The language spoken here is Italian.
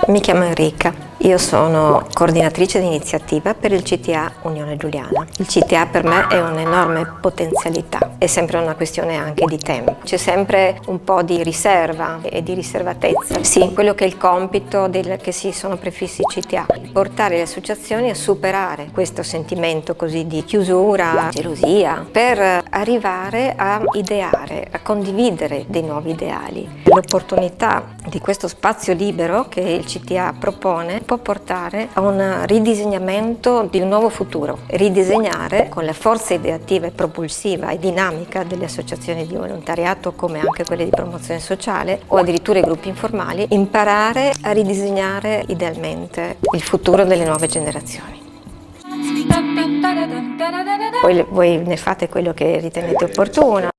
Mi chiamo Enrica, io sono coordinatrice di iniziativa per il CTA Unione Giuliana. Il CTA per me è un'enorme potenzialità, è sempre una questione anche di tempo. C'è sempre un po' di riserva e di riservatezza. Sì, quello che è il compito che si sono prefissi i CTA, portare le associazioni a superare questo sentimento così di chiusura, gelosia, per arrivare a ideare, a condividere dei nuovi ideali. L'opportunità di questo spazio libero che il CTA propone può portare a un ridisegnamento di un nuovo futuro. Ridisegnare con la forza ideativa e propulsiva e dinamica delle associazioni di volontariato, come anche quelle di promozione sociale o addirittura i gruppi informali, imparare a ridisegnare idealmente il futuro delle nuove generazioni. Poi voi ne fate quello che ritenete opportuno.